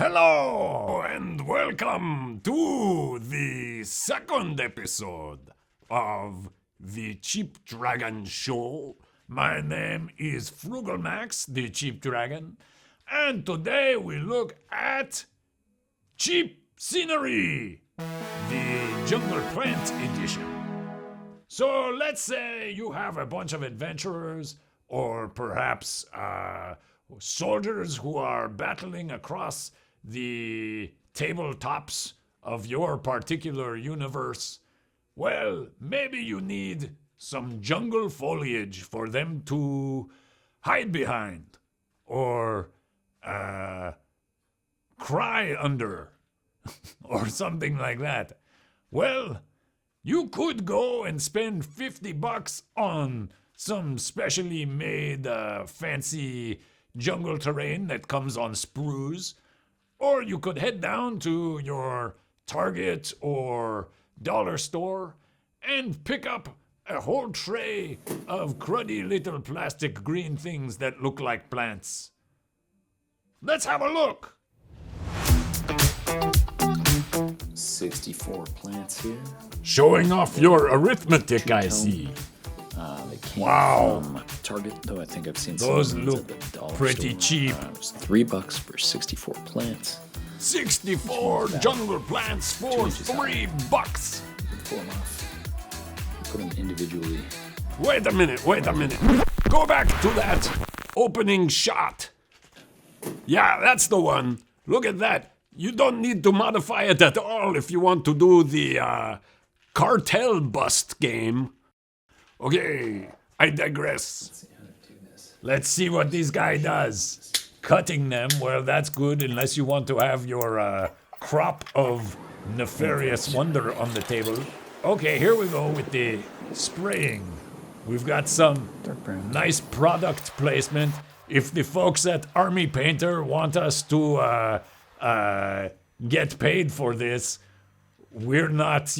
Hello and welcome to the second episode of the Cheap Dragon Show. My name is Frugal Max, the Cheap Dragon, and today we look at cheap scenery, the Jungle Plant edition. So let's say you have a bunch of adventurers or perhaps soldiers who are battling across the tabletops of your particular universe. Well, maybe you need some jungle foliage for them to hide behind or cry under or something like that. Well, you could go and spend $50 on some specially made fancy jungle terrain that comes on sprues. Or you could head down to your Target or dollar store and pick up a whole tray of cruddy little plastic green things that look like plants. Let's have a look. 64 plants here. Showing off your arithmetic, I see. They came from Target, though I think I've seen those some look at the dollar pretty store. cheap. It was $3 for 64 plants. 64 jungle plants for $3. Pull them off. Put them individually. Wait a minute. Go back to that opening shot. Yeah, that's the one. Look at that. You don't need to modify it at all if you want to do the cartel bust game. Okay, I digress. Let's see how to do this. Let's see what this guy does. Cutting them, well, that's good unless you want to have your crop of nefarious wonder on the table. Okay, here we go with the spraying. We've got some Dark brown. nice product placement. If the folks at Army Painter want us to get paid for this, we're not,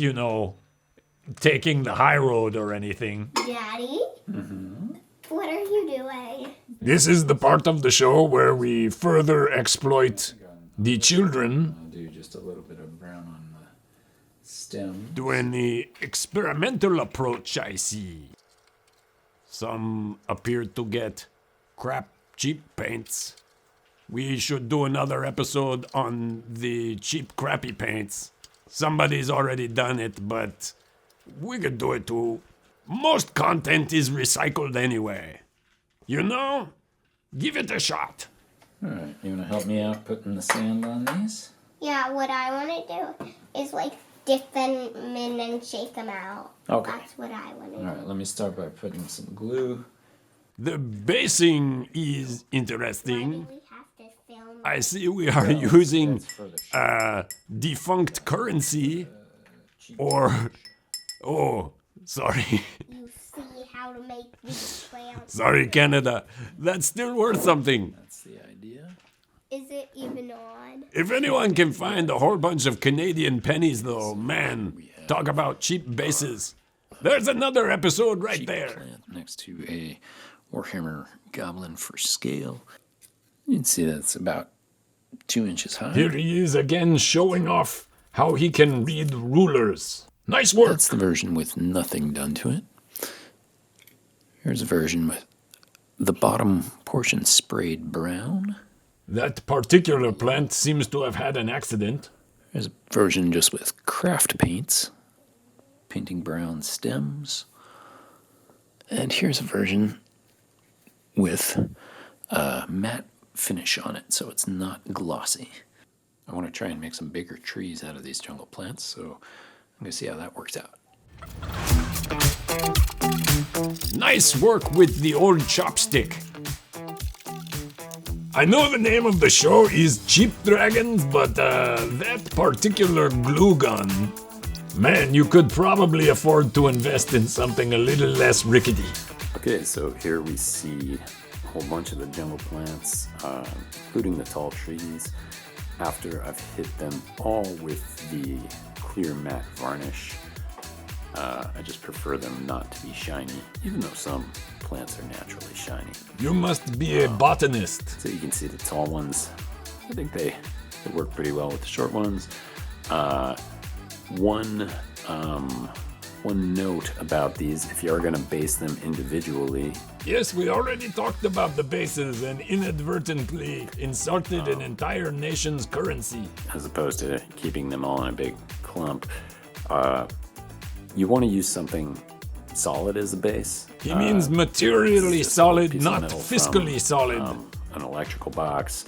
taking the high road or anything. Daddy? Mm-hmm. What are you doing? This is the part of the show where we further exploit the children, I'll do just a little bit of brown on the stem. doing the experimental approach, I see. Some appeared to get crap cheap paints. We should do another episode on the cheap crappy paints. Somebody's already done it, but we could do it too. Most content is recycled anyway. Give it a shot. All right, you want to help me out putting the sand on these? Yeah, what I want to do is dip them in and shake them out. Okay. That's what I want to do. All right, let me start by putting some glue. The basing is interesting. We have to film. I see we are using That's for the shot. defunct currency Cheap. Sorry. You see how to make these crayons. Sorry, Canada. That's still worth something. That's the idea. Is it even on? If anyone can find a whole bunch of Canadian pennies, though, man, talk about cheap bases. There's another episode right Cheap there. plant next to a Warhammer goblin for scale. You can see that's about 2 inches high. Here he is again showing off how he can read rulers. Nice work. That's the version with nothing done to it. Here's a version with the bottom portion sprayed brown. That particular plant seems to have had an accident. There's a version just with craft paints, painting brown stems. And here's a version with a matte finish on it, so it's not glossy. I want to try and make some bigger trees out of these jungle plants, so I'm going to see how that works out. Nice work with the old chopstick. I know the name of the show is Cheap Dragons, but that particular glue gun, man, you could probably afford to invest in something a little less rickety. Okay, so here we see a whole bunch of the jungle plants, including the tall trees. After I've hit them all with the clear matte varnish, I just prefer them not to be shiny, even though some plants are naturally shiny. You must be a botanist. So you can see the tall ones, I think they It worked pretty well with the short ones. One note about these, if you are going to base them individually, Yes, we already talked about the bases and inadvertently insulted an entire nation's currency. as opposed to keeping them all in a big clump, you want to use something solid as a base. He means materially just a solid, piece of not metal fiscally from, solid. An electrical box,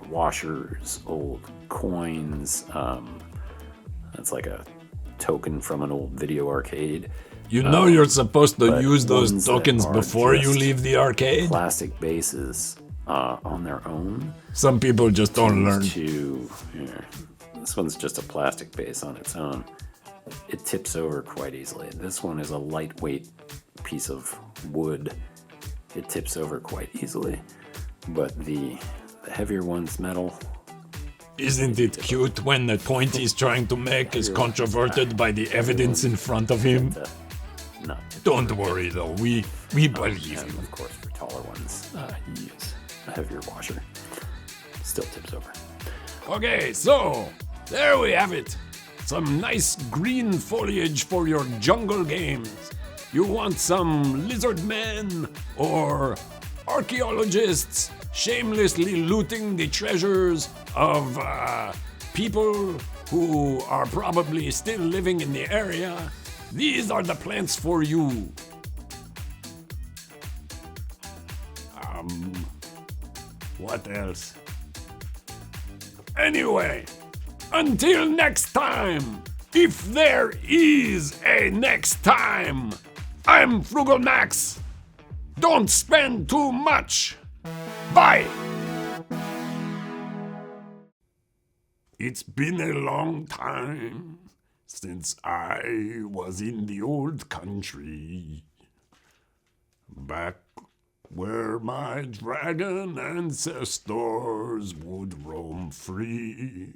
washers, old coins. That's like a token from an old video arcade. You know you're supposed to but use those ones that tokens are before you just leave the arcade. Plastic bases on their own. Some people just don't learn. This one's just a plastic base on its own. It tips over quite easily. This one is a lightweight piece of wood. It tips over quite easily. But the heavier one's metal. Isn't it cute when the point he's trying to make is controverted by the evidence in front of him? Not Don't worry though, we believe and you. of course, for taller ones, you use a heavier washer. Still tips over. Okay, so there we have it. Some nice green foliage for your jungle games. You want some lizard men or archaeologists shamelessly looting the treasures of people who are probably still living in the area. These are the plants for you. What else? Anyway, until next time, if there is a next time, I'm Frugal Max. Don't spend too much. Bye. It's been a long time since I was in the old country, back where my dragon ancestors would roam free.